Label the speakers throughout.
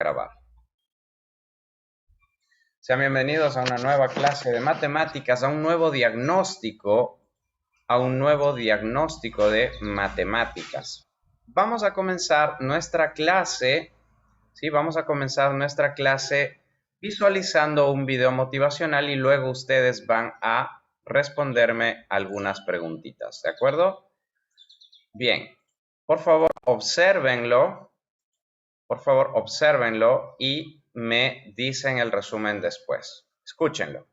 Speaker 1: grabar. Sean bienvenidos a una nueva clase de matemáticas, a un nuevo diagnóstico de matemáticas. Vamos a comenzar nuestra clase, ¿sí? Vamos a comenzar nuestra clase visualizando un video motivacional y luego ustedes van a responderme algunas preguntitas, ¿de acuerdo? Bien, por favor, obsérvenlo y me dicen el resumen después. Escúchenlo.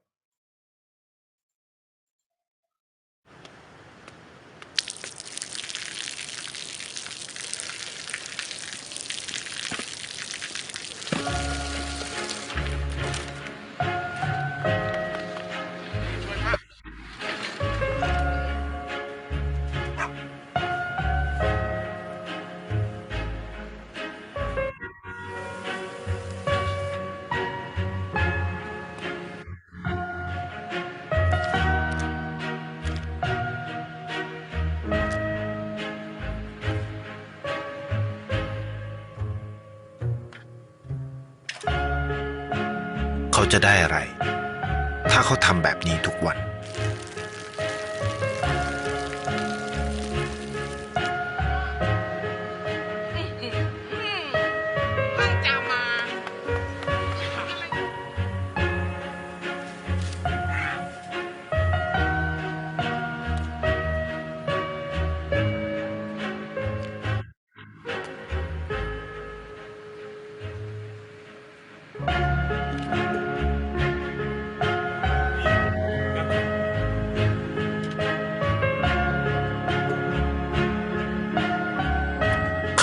Speaker 2: เขาจะได้อะไรถ้าเขาทำแบบนี้ทุกวัน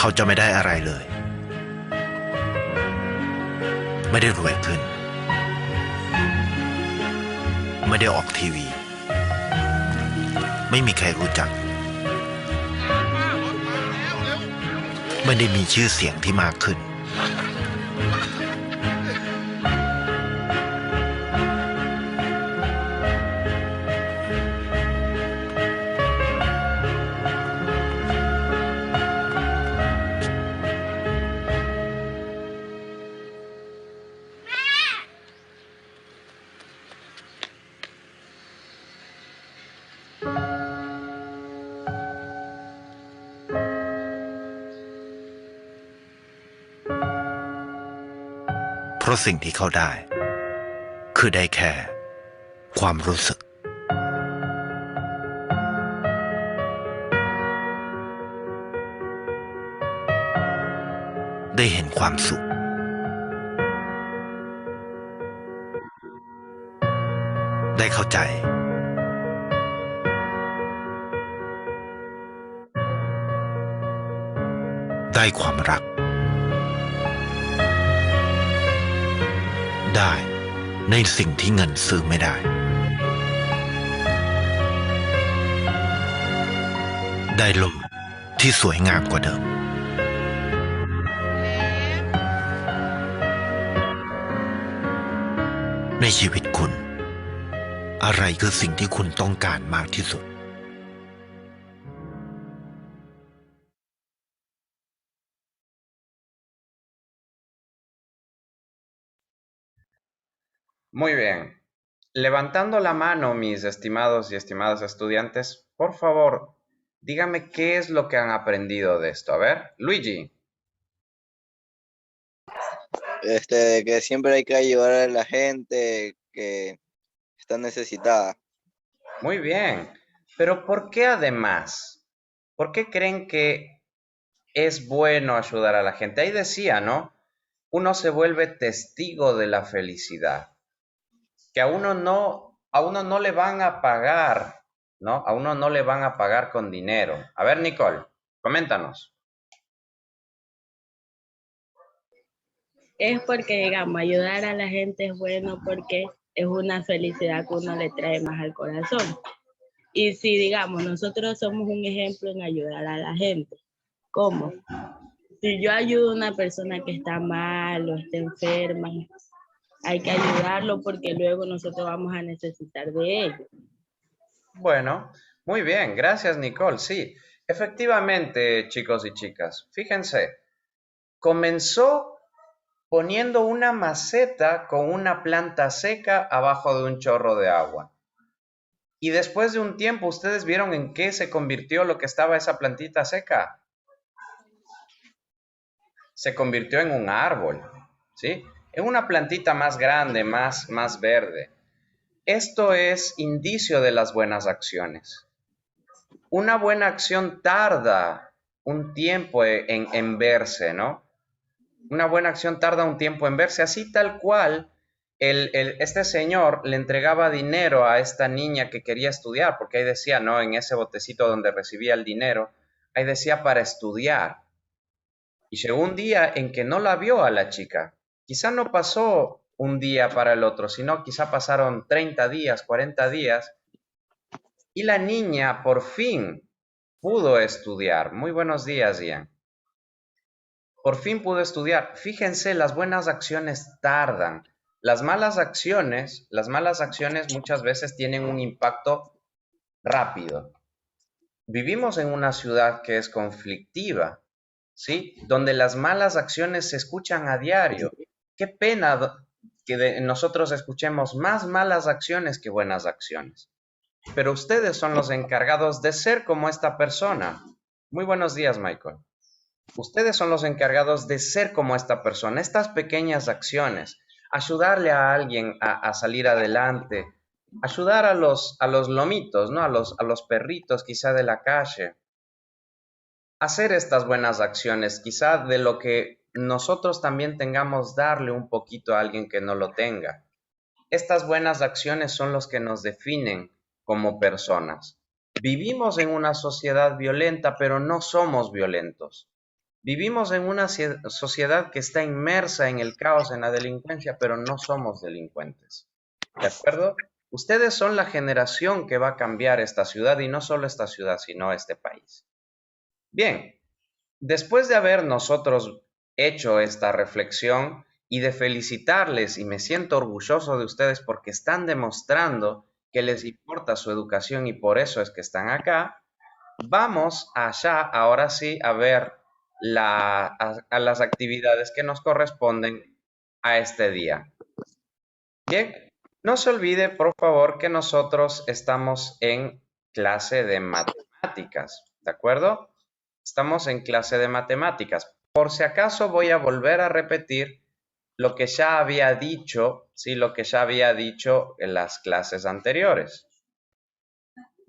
Speaker 2: เขาจะไม่ได้อะไรเลยไม่ได้รวยขึ้นไม่ได้ออกทีวีไม่มีใครรู้จักไม่ได้มีชื่อเสียงที่มากขึ้นเพราะสิ่งที่เขาได้คือได้แค่ความรู้สึกได้เห็นความสุขได้เข้าใจได้ความรักได้ในสิ่งที่เงินซื้อไม่ได้ได้โลกที่สวยงามกว่าเดิมในชีวิตคุณอะไรคือสิ่งที่คุณต้องการมากที่สุด
Speaker 1: Muy bien. Levantando la mano, mis estimados y estimadas estudiantes, por favor, díganme qué es lo que han aprendido de esto. A ver, Luigi.
Speaker 3: Que siempre hay que ayudar a la gente que está necesitada.
Speaker 1: Muy bien. Pero ¿por qué además? ¿Por qué creen que es bueno ayudar a la gente? Ahí decía, ¿no? Uno se vuelve testigo de la felicidad. Que a uno no le van a pagar, ¿no? A uno no le van a pagar con dinero. A ver, Nicole, coméntanos.
Speaker 4: Es porque, digamos, ayudar a la gente es bueno porque es una felicidad que uno le trae más al corazón. Y si, digamos, nosotros somos un ejemplo en ayudar a la gente, ¿cómo? Si yo ayudo a una persona que está mal o está enferma, hay que ayudarlo porque luego nosotros vamos a necesitar de ello.
Speaker 1: Bueno, muy bien, gracias Nicole. Sí, efectivamente, chicos y chicas, fíjense, comenzó poniendo una maceta con una planta seca abajo de un chorro de agua. Y después de un tiempo, ¿ustedes vieron en qué se convirtió lo que estaba esa plantita seca? Se convirtió en un árbol, ¿sí? En una plantita más grande, más verde. Esto es indicio de las buenas acciones. Una buena acción tarda un tiempo en verse, ¿no? Una buena acción tarda un tiempo en verse, así tal cual este señor le entregaba dinero a esta niña que quería estudiar, porque ahí decía, ¿no? En ese botecito donde recibía el dinero, ahí decía para estudiar. Y llegó un día en que no la vio a la chica. Quizá no pasó un día para el otro, sino quizá pasaron 30 días, 40 días, y la niña por fin pudo estudiar. Muy buenos días, Ian. Por fin pudo estudiar. Fíjense, las buenas acciones tardan. Las malas acciones muchas veces tienen un impacto rápido. Vivimos en una ciudad que es conflictiva, ¿sí? Donde las malas acciones se escuchan a diario. Qué pena que nosotros escuchemos más malas acciones que buenas acciones. Pero ustedes son los encargados de ser como esta persona. Muy buenos días, Michael. Ustedes son los encargados de ser como esta persona, estas pequeñas acciones, ayudarle a alguien a salir adelante, ayudar a los lomitos, ¿no? A los perritos quizá de la calle. Hacer estas buenas acciones, quizá de lo que nosotros también tengamos darle un poquito a alguien que no lo tenga. Estas buenas acciones son los que nos definen como personas. Vivimos en una sociedad violenta, pero no somos violentos. Vivimos en una sociedad que está inmersa en el caos, en la delincuencia, pero no somos delincuentes. ¿De acuerdo? Ustedes son la generación que va a cambiar esta ciudad y no solo esta ciudad, sino este país. Bien, después de haber nosotros hecho esta reflexión y de felicitarles, y me siento orgulloso de ustedes porque están demostrando que les importa su educación y por eso es que están acá, vamos allá ahora sí a ver a las actividades que nos corresponden a este día. Bien, no se olvide, por favor, que nosotros estamos en clase de matemáticas, ¿de acuerdo? Estamos en clase de matemáticas. Por si acaso voy a volver a repetir lo que ya había dicho, sí, lo que ya había dicho en las clases anteriores.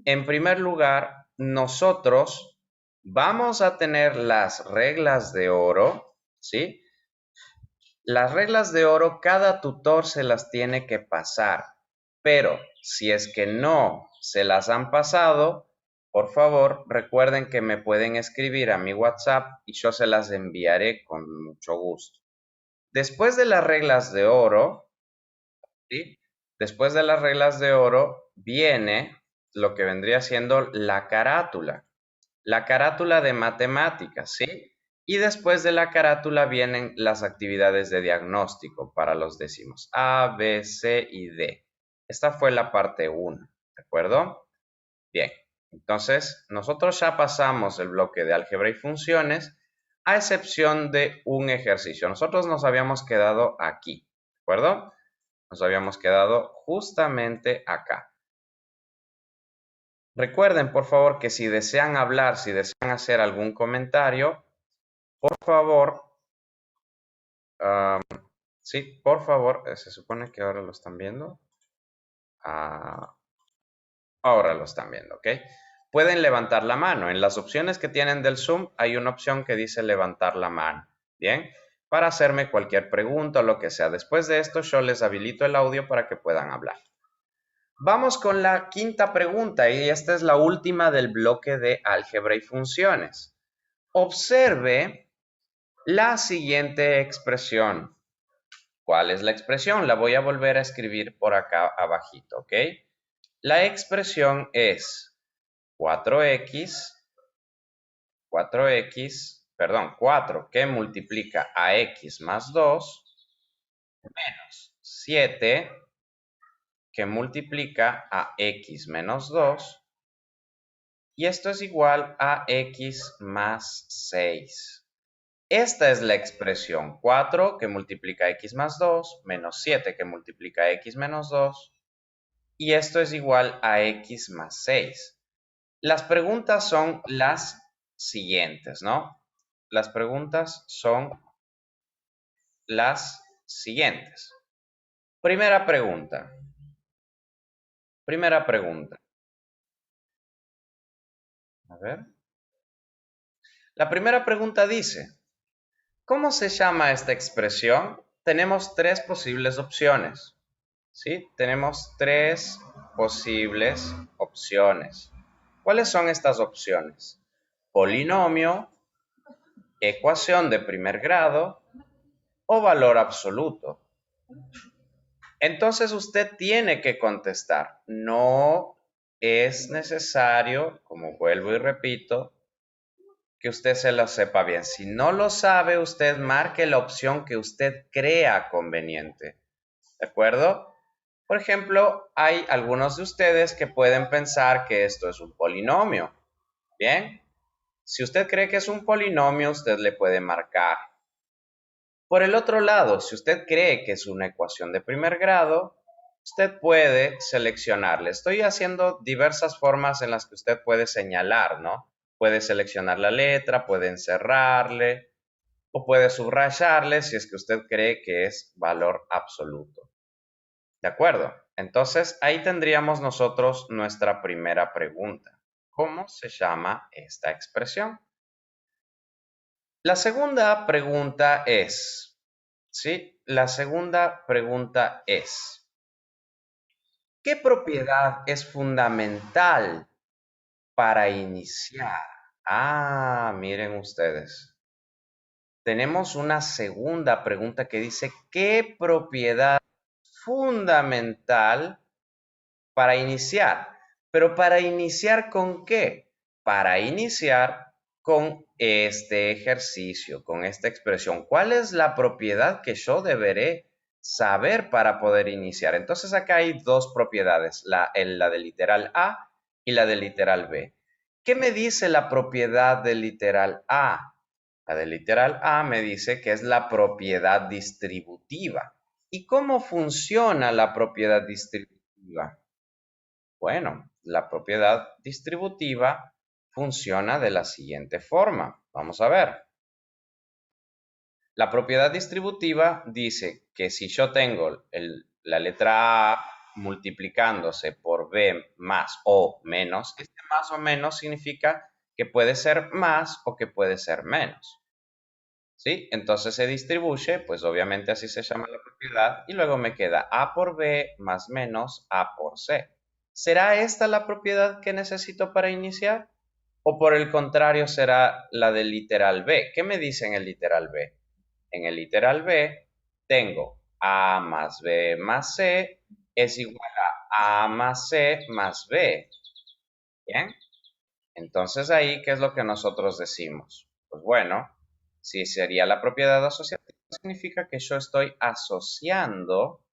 Speaker 1: En primer lugar, nosotros vamos a tener las reglas de oro, ¿sí? Las reglas de oro cada tutor se las tiene que pasar, pero si es que no se las han pasado, por favor recuerden que me pueden escribir a mi WhatsApp y yo se las enviaré con mucho gusto. Después de las reglas de oro, ¿sí? Después de las reglas de oro viene lo que vendría siendo la carátula de matemáticas, ¿sí? Y después de la carátula vienen las actividades de diagnóstico para los décimos A, B, C y D. Esta fue la parte 1, ¿de acuerdo? Bien, entonces nosotros ya pasamos el bloque de álgebra y funciones, a excepción de un ejercicio. Nosotros nos habíamos quedado aquí, ¿de acuerdo? Nos habíamos quedado justamente acá. Recuerden, por favor, que si desean hablar, si desean hacer algún comentario, por favor, sí, por favor, se supone que ahora lo están viendo. Ahora lo están viendo, ¿ok? Pueden levantar la mano. En las opciones que tienen del Zoom hay una opción que dice levantar la mano, ¿bien? Para hacerme cualquier pregunta o lo que sea. Después de esto, yo les habilito el audio para que puedan hablar. Vamos con la quinta pregunta y esta es la última del bloque de álgebra y funciones. Observe la siguiente expresión. ¿Cuál es la expresión? La voy a volver a escribir por acá abajito, ¿ok? La expresión es 4 que multiplica a x más 2 menos 7 que multiplica a x menos 2 y esto es igual a x más 6. Esta es la expresión 4 que multiplica x más 2 menos 7 que multiplica x menos 2 y esto es igual a x más 6. Las preguntas son las siguientes, ¿no? Las preguntas son las siguientes. Primera pregunta. Primera pregunta. A ver. La primera pregunta dice, ¿cómo se llama esta expresión? Tenemos tres posibles opciones. ¿Sí? Tenemos tres posibles opciones. ¿Cuáles son estas opciones? Polinomio, ecuación de primer grado o valor absoluto. Entonces usted tiene que contestar. No es necesario, como vuelvo y repito, que usted se lo sepa bien. Si no lo sabe, usted marque la opción que usted crea conveniente. ¿De acuerdo? Por ejemplo, hay algunos de ustedes que pueden pensar que esto es un polinomio. Bien, si usted cree que es un polinomio, usted le puede marcar. Por el otro lado, si usted cree que es una ecuación de primer grado, usted puede seleccionarle. Estoy haciendo diversas formas en las que usted puede señalar, ¿no? Puede seleccionar la letra, puede encerrarle o puede subrayarle si es que usted cree que es valor absoluto. ¿De acuerdo? Entonces, ahí tendríamos nosotros nuestra primera pregunta. ¿Cómo se llama esta expresión? La segunda pregunta es, ¿sí? La segunda pregunta es, ¿qué propiedad es fundamental para iniciar? Ah, miren ustedes. Tenemos una segunda pregunta que dice, ¿qué propiedad fundamental para iniciar? Pero ¿para iniciar con qué? Para iniciar con este ejercicio, con esta expresión. ¿Cuál es la propiedad que yo deberé saber para poder iniciar? Entonces acá hay dos propiedades, la del literal A y la del literal B. ¿Qué me dice la propiedad del literal A? La del literal A me dice que es la propiedad distributiva. ¿Y cómo funciona la propiedad distributiva? Bueno, la propiedad distributiva funciona de la siguiente forma. Vamos a ver. La propiedad distributiva dice que si yo tengo la letra A multiplicándose por B más o menos, este más o menos significa que puede ser más o que puede ser menos. ¿Sí? Entonces se distribuye, pues obviamente así se llama la propiedad, y luego me queda A por B más menos A por C. ¿Será esta la propiedad que necesito para iniciar? ¿O por el contrario será la del literal B? ¿Qué me dice en el literal B? En el literal B tengo A más B más C es igual a más C más B. ¿Bien? Entonces ahí, ¿qué es lo que nosotros decimos? Pues bueno, si sería la propiedad asociativa, significa que yo estoy asociando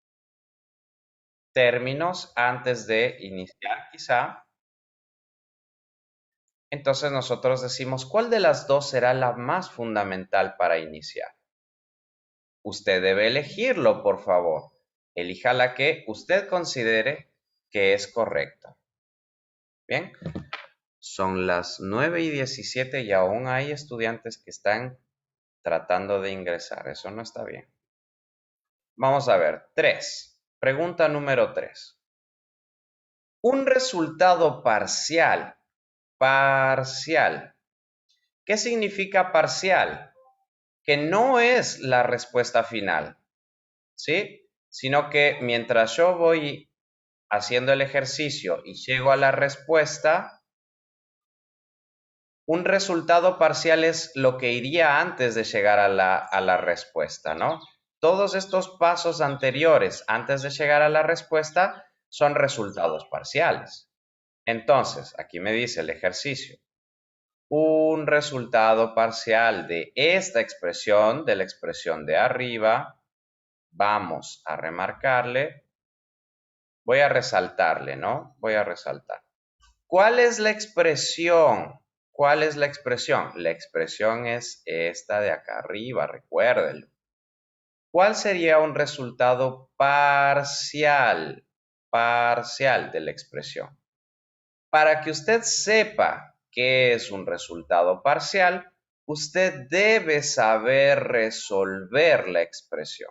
Speaker 1: términos antes de iniciar quizá. Entonces nosotros decimos, ¿cuál de las dos será la más fundamental para iniciar? Usted debe elegirlo, por favor. Elija la que usted considere que es correcta. Bien, son las 9:17 y aún hay estudiantes que están tratando de ingresar. Eso no está bien. Vamos a ver. 3. Pregunta número 3. Un resultado parcial. Parcial. ¿Qué significa parcial? Que no es la respuesta final, ¿sí? Sino que mientras yo voy haciendo el ejercicio y llego a la respuesta, un resultado parcial es lo que iría antes de llegar a la respuesta, ¿no? Todos estos pasos anteriores antes de llegar a la respuesta son resultados parciales. Entonces, aquí me dice el ejercicio. Un resultado parcial de esta expresión, de la expresión de arriba, vamos a remarcarle, voy a resaltarle, ¿no? Voy a resaltar. ¿Cuál es la expresión? ¿Cuál es la expresión? La expresión es esta de acá arriba, recuérdenlo. ¿Cuál sería un resultado parcial? Parcial de la expresión. Para que usted sepa qué es un resultado parcial, usted debe saber resolver la expresión.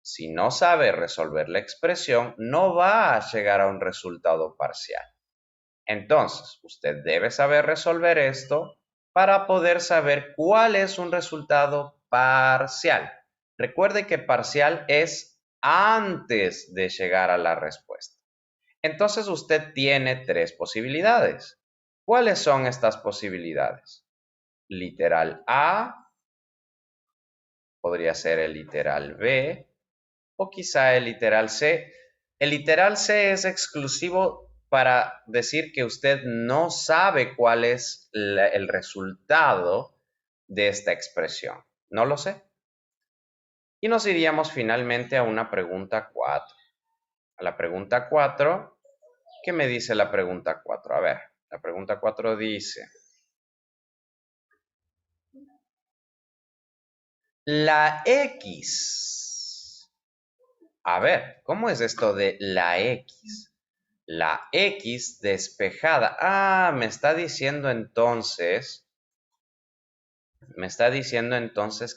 Speaker 1: Si no sabe resolver la expresión, no va a llegar a un resultado parcial. Entonces, usted debe saber resolver esto para poder saber cuál es un resultado parcial. Recuerde que parcial es antes de llegar a la respuesta. Entonces, usted tiene tres posibilidades. ¿Cuáles son estas posibilidades? Literal A, podría ser el literal B, o quizá el literal C. El literal C es exclusivo para decir que usted no sabe cuál es el resultado de esta expresión. No lo sé. Y nos iríamos finalmente a una pregunta 4. A la pregunta 4, ¿qué me dice la pregunta 4? A ver, la pregunta 4 dice: la X. A ver, ¿cómo es esto de la X? La X despejada. Ah, me está diciendo entonces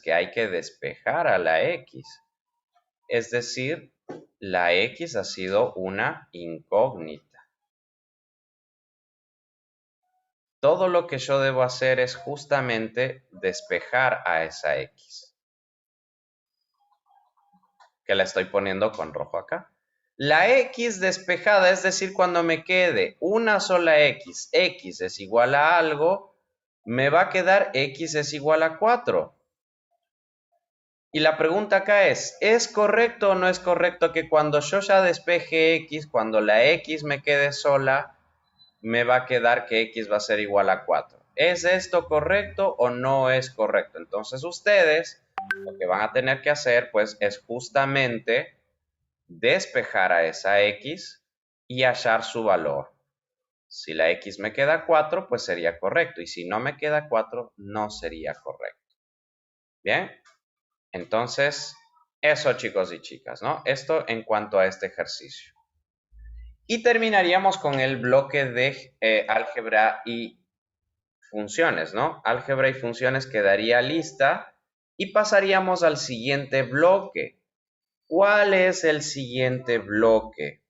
Speaker 1: que hay que despejar a la X. Es decir, la X ha sido una incógnita. Todo lo que yo debo hacer es justamente despejar a esa X, que la estoy poniendo con rojo acá. La X despejada, es decir, cuando me quede una sola X, X es igual a algo, me va a quedar X es igual a 4. Y la pregunta acá ¿es correcto o no es correcto que cuando yo ya despeje X, cuando la X me quede sola, me va a quedar que X va a ser igual a 4? ¿Es esto correcto o no es correcto? Entonces ustedes lo que van a tener que hacer pues es justamente despejar a esa X y hallar su valor. Si la X me queda 4, pues sería correcto. Y si no me queda 4, no sería correcto. Bien, entonces eso, chicos y chicas, ¿no? Esto en cuanto a este ejercicio. Y terminaríamos con el bloque de álgebra y funciones, ¿no? Álgebra y funciones quedaría lista y pasaríamos al siguiente bloque. ¿Cuál es el siguiente bloque?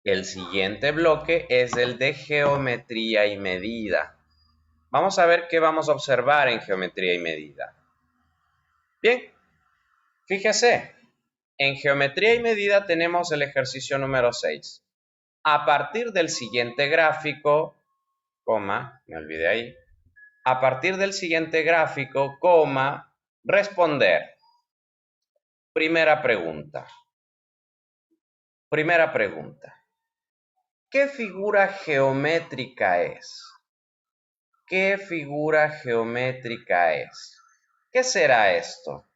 Speaker 1: El siguiente bloque es el de geometría y medida. Vamos a ver qué vamos a observar en geometría y medida. Bien, fíjese, en geometría y medida tenemos el ejercicio número 6. A partir del siguiente gráfico, coma, me olvidé ahí. A partir del siguiente gráfico, coma, responder. Primera pregunta. Primera pregunta. ¿Qué figura geométrica es? ¿Qué figura geométrica es? ¿Qué será esto?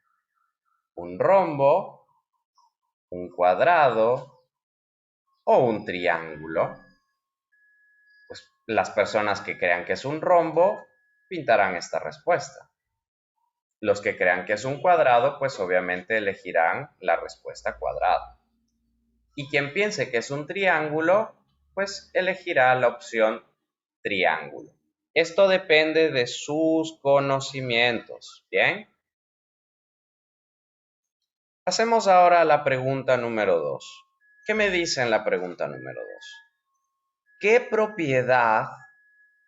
Speaker 1: ¿Un rombo, un cuadrado o un triángulo? Pues las personas que crean que es un rombo pintarán esta respuesta. Los que crean que es un cuadrado, pues obviamente elegirán la respuesta cuadrado. Y quien piense que es un triángulo, pues elegirá la opción triángulo. Esto depende de sus conocimientos, ¿bien? Hacemos ahora la pregunta número 2. ¿Qué me dice en la pregunta número 2? ¿Qué propiedad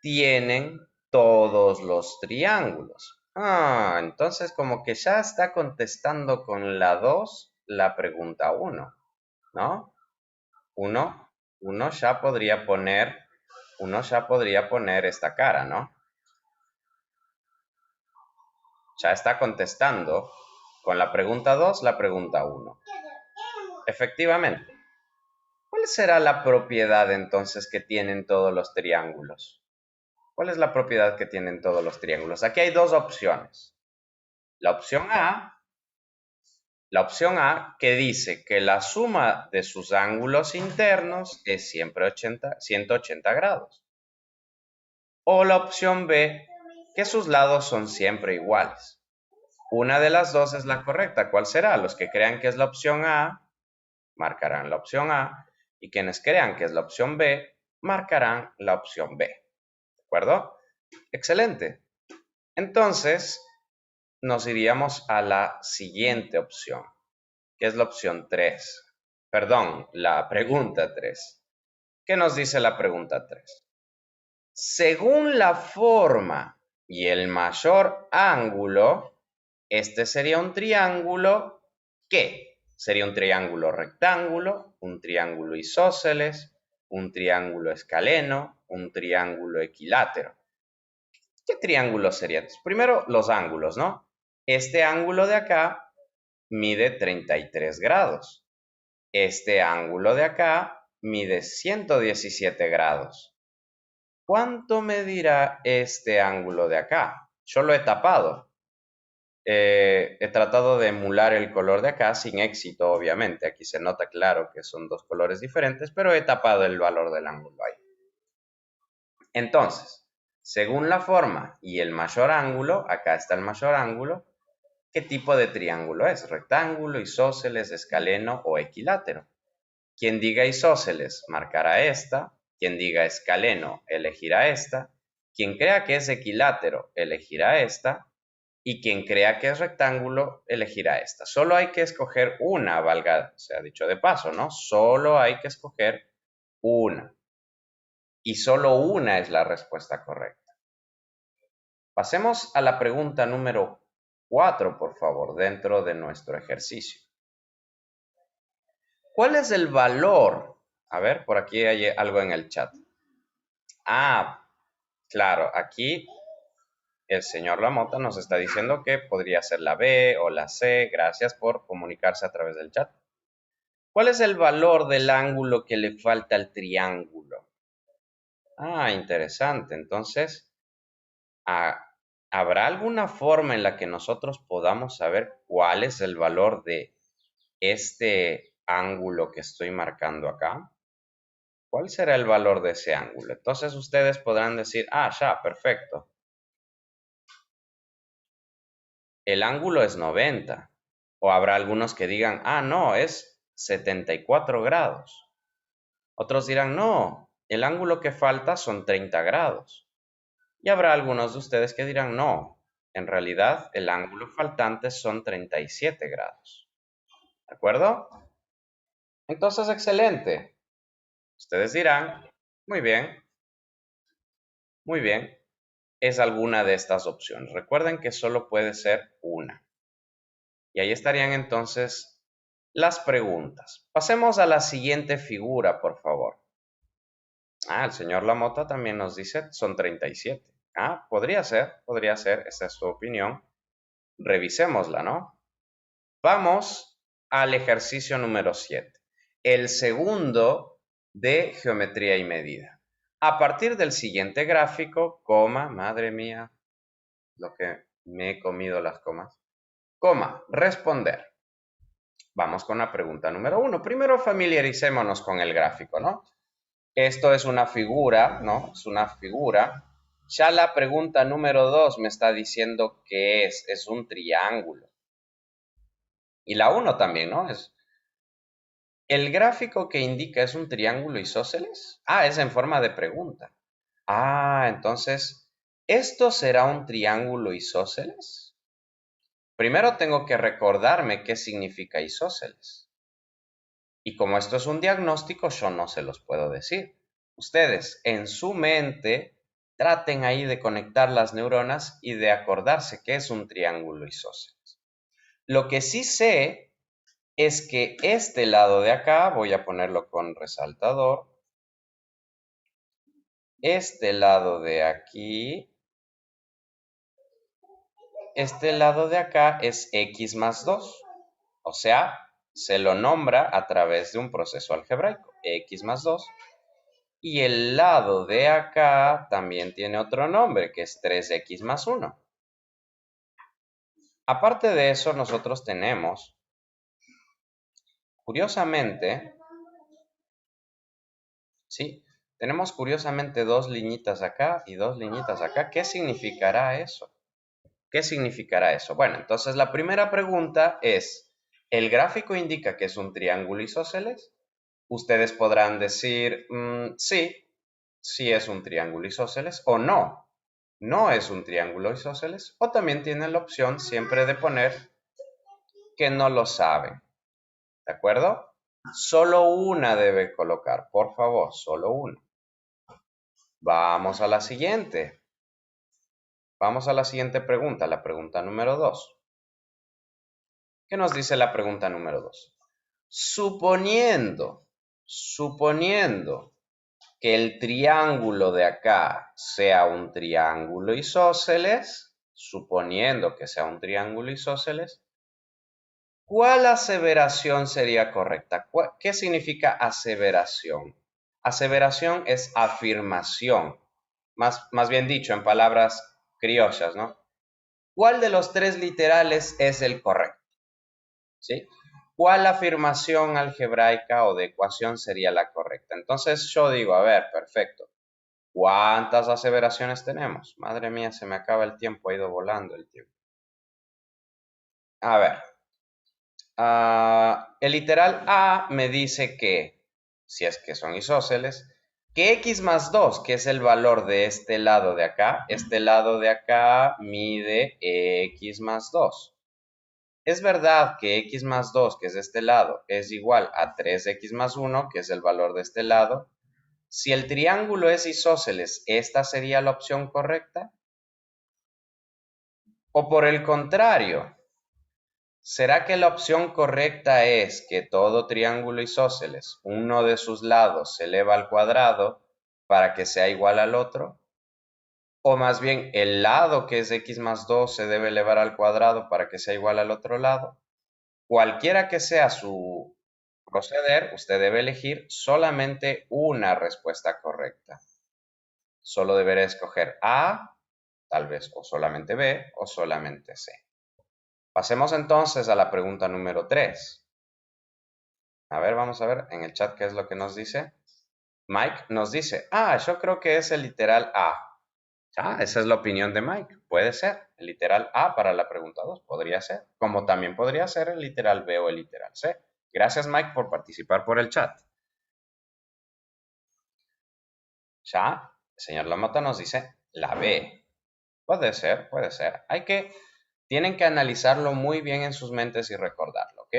Speaker 1: tienen todos los triángulos? Entonces como que ya está contestando con la 2 la pregunta 1, ¿no? Uno ya podría poner esta cara, ¿no? Ya está contestando con la pregunta 2 la pregunta 1. Efectivamente. ¿Cuál será la propiedad entonces que tienen todos los triángulos? ¿Cuál es la propiedad que tienen todos los triángulos? Aquí hay dos opciones. La opción A que dice que la suma de sus ángulos internos es siempre 180 grados. O la opción B, que sus lados son siempre iguales. Una de las dos es la correcta. ¿Cuál será? Los que crean que es la opción A, marcarán la opción A, y quienes crean que es la opción B, marcarán la opción B. ¿De acuerdo? Excelente. Entonces, nos iríamos a la siguiente opción, que es la opción 3. Perdón, la pregunta 3. ¿Qué nos dice la pregunta 3? Según la forma y el mayor ángulo, este sería un triángulo que sería un triángulo rectángulo, un triángulo isósceles, un triángulo escaleno, un triángulo equilátero. ¿Qué triángulo sería? Primero, los ángulos, ¿no? Este ángulo de acá mide 33 grados. Este ángulo de acá mide 117 grados. ¿Cuánto medirá este ángulo de acá? Yo lo he tapado. He tratado de emular el color de acá sin éxito, obviamente. Aquí se nota claro que son dos colores diferentes, pero he tapado el valor del ángulo ahí. Entonces, según la forma y el mayor ángulo, acá está el mayor ángulo, ¿qué tipo de triángulo es? ¿Rectángulo, isósceles, escaleno o equilátero? Quien diga isósceles marcará esta, quien diga escaleno elegirá esta, quien crea que es equilátero elegirá esta, y quien crea que es rectángulo elegirá esta. Solo hay que escoger una, valga, sea dicho de paso, ¿no? Solo hay que escoger una. Y solo una es la respuesta correcta. Pasemos a la pregunta número 4, por favor, dentro de nuestro ejercicio. ¿Cuál es el valor? A ver, por aquí hay algo en el chat. Ah, claro, aquí el señor Lamota nos está diciendo que podría ser la B o la C. Gracias por comunicarse a través del chat. ¿Cuál es el valor del ángulo que le falta al triángulo? Ah, interesante. Entonces, ¿habrá alguna forma en la que nosotros podamos saber cuál es el valor de este ángulo que estoy marcando acá? ¿Cuál será el valor de ese ángulo? Entonces ustedes podrán decir, ah, ya, perfecto. El ángulo es 90. O habrá algunos que digan, ah, no, es 74 grados. Otros dirán, no, el ángulo que falta son 30 grados. Y habrá algunos de ustedes que dirán, no, en realidad el ángulo faltante son 37 grados. ¿De acuerdo? Entonces, excelente. Ustedes dirán, muy bien, muy bien. Es alguna de estas opciones. Recuerden que solo puede ser una. Y ahí estarían entonces las preguntas. Pasemos a la siguiente figura, por favor. Ah, el señor Lamota también nos dice, son 37. Ah, podría ser, esa es su opinión. Revisémosla, ¿no? Vamos al ejercicio número 7. El segundo de geometría y medida. A partir del siguiente gráfico, coma, madre mía, lo que me he comido las comas, coma, responder. Vamos con la pregunta número 1. Primero familiaricémonos con el gráfico, ¿no? Esto es una figura, ¿no? Es una figura. Ya la pregunta número 2 me está diciendo que es un triángulo. Y la 1 también, ¿no? ¿El gráfico que indica es un triángulo isósceles? Ah, es en forma de pregunta. Ah, entonces, ¿esto será un triángulo isósceles? Primero tengo que recordarme qué significa isósceles. Y como esto es un diagnóstico, yo no se los puedo decir. Ustedes, en su mente, traten ahí de conectar las neuronas y de acordarse qué es un triángulo isósceles. Lo que sí sé es que este lado de acá, voy a ponerlo con resaltador, este lado de aquí, este lado de acá es x más 2. O sea, se lo nombra a través de un proceso algebraico, x más 2. Y el lado de acá también tiene otro nombre, que es 3x más 1. Aparte de eso, nosotros tenemos, curiosamente, ¿sí? Tenemos curiosamente 2 liñitas acá y 2 liñitas acá. ¿Qué significará eso? ¿Qué significará eso? Bueno, entonces la primera pregunta es, ¿el gráfico indica que es un triángulo isósceles? Ustedes podrán decir, sí, sí es un triángulo isósceles, o no, no es un triángulo isósceles, o también tienen la opción siempre de poner que no lo saben, ¿de acuerdo? Solo una debe colocar, por favor, solo una. Vamos a la siguiente. Vamos a la siguiente pregunta, la pregunta número 2. ¿Qué nos dice la pregunta número 2? Suponiendo que el triángulo de acá sea un triángulo isósceles, suponiendo que sea un triángulo isósceles, ¿cuál aseveración sería correcta? ¿Qué significa aseveración? Aseveración es afirmación, más bien dicho, en palabras criollas, ¿no? ¿Cuál de los 3 literales es el correcto? ¿Sí? ¿Cuál afirmación algebraica o de ecuación sería la correcta? Entonces yo digo, a ver, perfecto. ¿Cuántas aseveraciones tenemos? Madre mía, se me acaba el tiempo, ha ido volando el tiempo. A ver, el literal A me dice que, si es que son isósceles, que x más 2, que es el valor de este lado de acá mide x más 2. Es verdad que x más 2, que es de este lado, es igual a 3x más 1, que es el valor de este lado. Si el triángulo es isósceles, ¿esta sería la opción correcta? O por el contrario, ¿será que la opción correcta es que todo triángulo isósceles, uno de sus lados se eleva al cuadrado para que sea igual al otro? O más bien, el lado que es x más 2 se debe elevar al cuadrado para que sea igual al otro lado. Cualquiera que sea su proceder, usted debe elegir solamente una respuesta correcta. Solo deberá escoger A, tal vez, o solamente B, o solamente C. Pasemos entonces a la pregunta número 3. A ver, vamos a ver en el chat qué es lo que nos dice. Mike nos dice, yo creo que es el literal A. Esa es la opinión de Mike. Puede ser el literal A para la pregunta 2. Podría ser. Como también podría ser el literal B o el literal C. Gracias, Mike, por participar por el chat. El señor Lamota nos dice la B. Puede ser, puede ser. Tienen que analizarlo muy bien en sus mentes y recordarlo, ¿ok?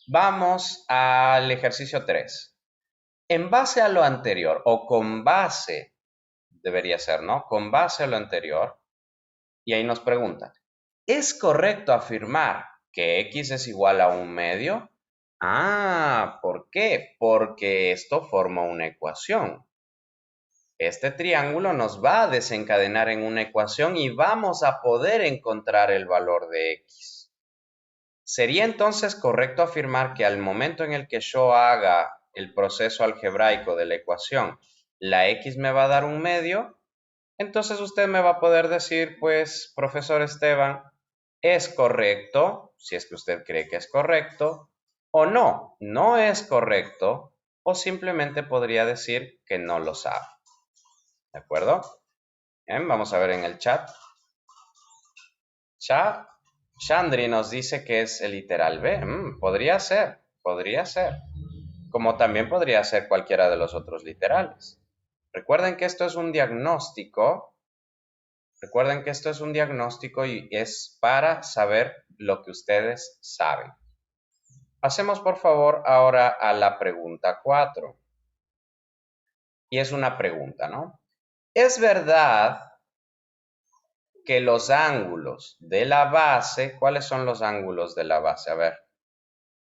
Speaker 1: Vamos al ejercicio 3. En base a lo anterior, o con base, debería ser, ¿no? Con base a lo anterior, y ahí nos pregunta, ¿es correcto afirmar que x es igual a un medio? ¿Por qué? Porque esto forma una ecuación. Este triángulo nos va a desencadenar en una ecuación y vamos a poder encontrar el valor de x. ¿Sería entonces correcto afirmar que al momento en el que yo haga el proceso algebraico de la ecuación, la x me va a dar un medio? Entonces usted me va a poder decir, pues, profesor Esteban, ¿es correcto? Si es que usted cree que es correcto, o no, no es correcto, o simplemente podría decir que no lo sabe. ¿De acuerdo? Bien, vamos a ver en el chat. Chandri nos dice que es el literal B. Podría ser, podría ser. Como también podría ser cualquiera de los otros literales. Recuerden que esto es un diagnóstico. Recuerden que esto es un diagnóstico y es para saber lo que ustedes saben. Pasemos por favor ahora a la pregunta 4. Y es una pregunta, ¿no? ¿Es verdad que los ángulos de la base, ¿cuáles son los ángulos de la base? A ver,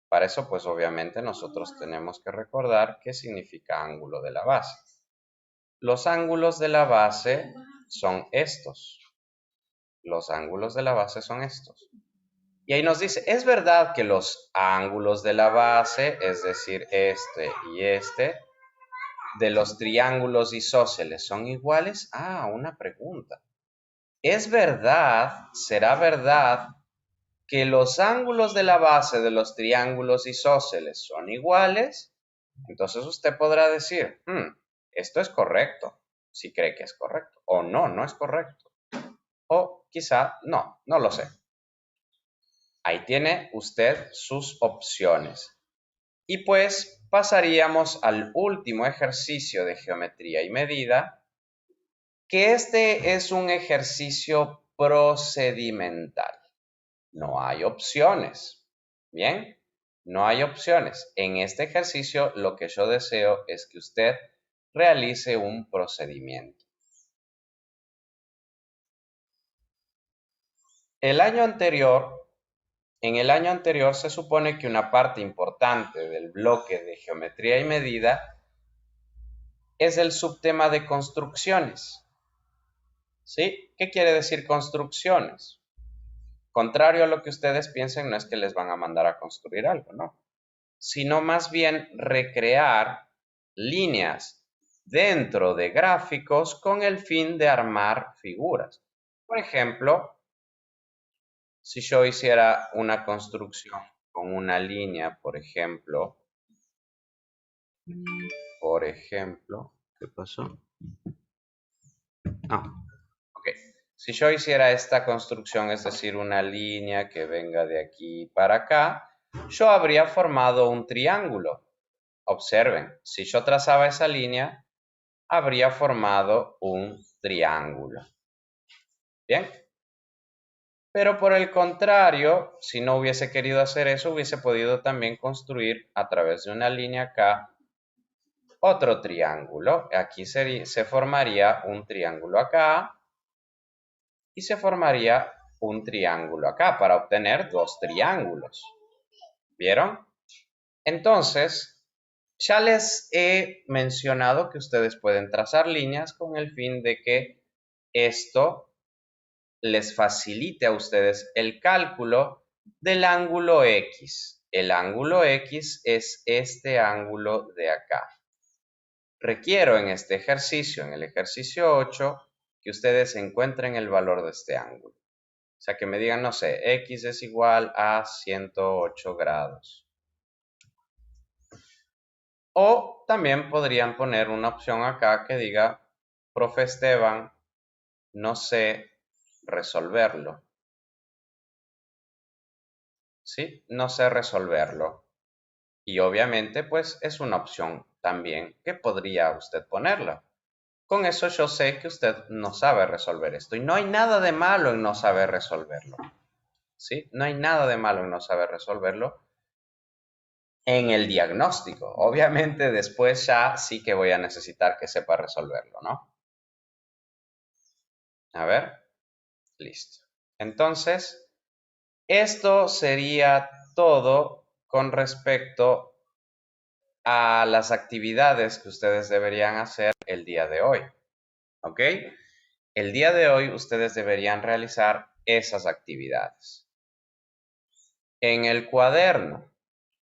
Speaker 1: para eso pues obviamente nosotros tenemos que recordar qué significa ángulo de la base. Los ángulos de la base son estos. Los ángulos de la base son estos. Y ahí nos dice, ¿es verdad que los ángulos de la base, es decir, este y este, de los triángulos isósceles son iguales? Una pregunta. ¿Es verdad, será verdad, que los ángulos de la base de los triángulos isósceles son iguales? Entonces usted podrá decir, esto es correcto, si cree que es correcto, o no, no es correcto, o quizá no, no lo sé. Ahí tiene usted sus opciones. Y pues pasaríamos al último ejercicio de geometría y medida, que este es un ejercicio procedimental. No hay opciones. Bien, no hay opciones. En este ejercicio lo que yo deseo es que usted realice un procedimiento. En el año anterior se supone que una parte importante del bloque de geometría y medida es el subtema de construcciones. ¿Sí? ¿Qué quiere decir construcciones? Contrario a lo que ustedes piensen, no es que les van a mandar a construir algo, no, sino más bien recrear líneas dentro de gráficos con el fin de armar figuras. Por ejemplo, si yo hiciera una construcción con una línea, por ejemplo, ¿qué pasó? Ah, ok. Si yo hiciera esta construcción, es decir, una línea que venga de aquí para acá, yo habría formado un triángulo. Observen, si yo trazaba esa línea, habría formado un triángulo. Bien. Pero por el contrario, si no hubiese querido hacer eso, hubiese podido también construir a través de una línea acá otro triángulo. Aquí se formaría un triángulo acá y se formaría un triángulo acá para obtener dos triángulos. ¿Vieron? Entonces, ya les he mencionado que ustedes pueden trazar líneas con el fin de que esto les facilite a ustedes el cálculo del ángulo X. El ángulo X es este ángulo de acá. Requiero en este ejercicio, en el ejercicio 8, que ustedes encuentren el valor de este ángulo. O sea, que me digan, no sé, X es igual a 108 grados. O también podrían poner una opción acá que diga, profe Esteban, no sé resolverlo. ¿Sí? No sé resolverlo. Y obviamente, pues, es una opción también que podría usted ponerla. Con eso yo sé que usted no sabe resolver esto. Y no hay nada de malo en no saber resolverlo. ¿Sí? No hay nada de malo en no saber resolverlo en el diagnóstico. Obviamente después ya sí que voy a necesitar que sepa resolverlo, ¿no? A ver, listo. Entonces, esto sería todo con respecto a las actividades que ustedes deberían hacer el día de hoy. ¿Ok? El día de hoy ustedes deberían realizar esas actividades. En el cuaderno.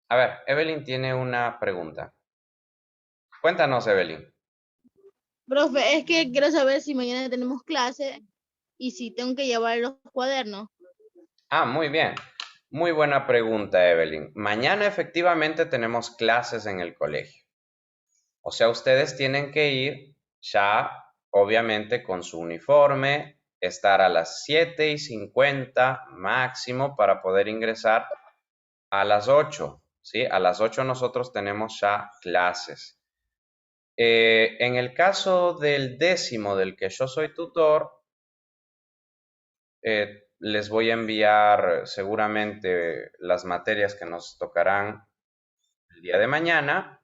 Speaker 1: A ver, Evelyn tiene una pregunta. Cuéntanos, Evelyn.
Speaker 5: Profe, es que quiero saber si mañana tenemos clase y si tengo que llevar los cuadernos.
Speaker 1: Ah, muy bien. Muy buena pregunta, Evelyn. Mañana efectivamente tenemos clases en el colegio. O sea, ustedes tienen que ir ya, obviamente, con su uniforme, estar a las 7:50 máximo para poder ingresar a las 8. ¿Sí? A las 8 nosotros tenemos ya clases. En el caso del 10º del que yo soy tutor, les voy a enviar seguramente las materias que nos tocarán el día de mañana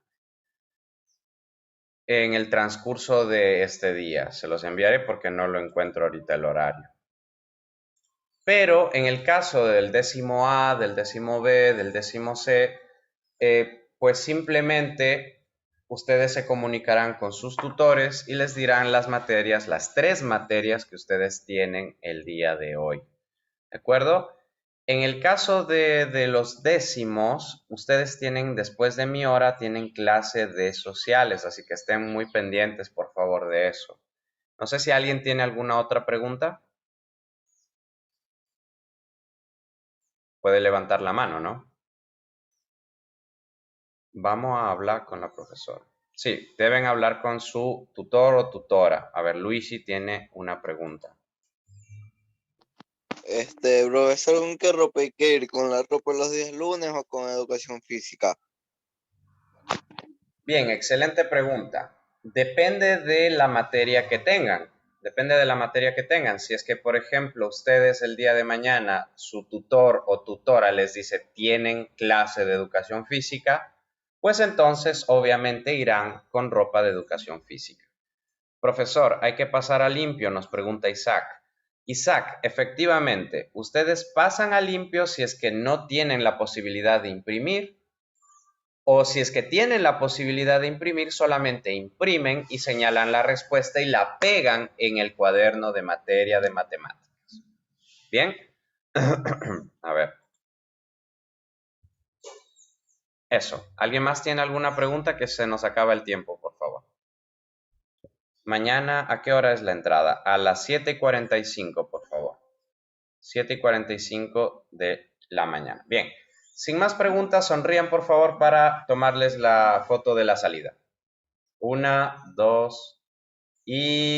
Speaker 1: en el transcurso de este día. Se los enviaré porque no lo encuentro ahorita el horario. Pero en el caso del 10º A, del 10º B, del 10º C, pues simplemente ustedes se comunicarán con sus tutores y les dirán las materias, las 3 materias que ustedes tienen el día de hoy. ¿De acuerdo? En el caso de los décimos, ustedes tienen, después de mi hora, tienen clase de sociales, así que estén muy pendientes, por favor, de eso. No sé si alguien tiene alguna otra pregunta. Puede levantar la mano, ¿no? Vamos a hablar con la profesora. Sí, deben hablar con su tutor o tutora. A ver, Luigi tiene una pregunta.
Speaker 3: Profesor, ¿con qué ropa hay que ir? ¿Con la ropa los días lunes o con educación física?
Speaker 1: Bien, excelente pregunta. Depende de la materia que tengan. Depende de la materia que tengan. Si es que, por ejemplo, ustedes el día de mañana, su tutor o tutora les dice tienen clase de educación física, pues entonces obviamente irán con ropa de educación física. Profesor, hay que pasar a limpio, nos pregunta Isaac. Isaac, efectivamente, ustedes pasan a limpio si es que no tienen la posibilidad de imprimir, o si es que tienen la posibilidad de imprimir, solamente imprimen y señalan la respuesta y la pegan en el cuaderno de materia de matemáticas. ¿Bien? A ver. Eso. ¿Alguien más tiene alguna pregunta? Que se nos acaba el tiempo, por favor. Mañana, ¿a qué hora es la entrada? A las 7:45, por favor. 7:45 de la mañana. Bien. Sin más preguntas, sonrían, por favor, para tomarles la foto de la salida. 1, 2 y...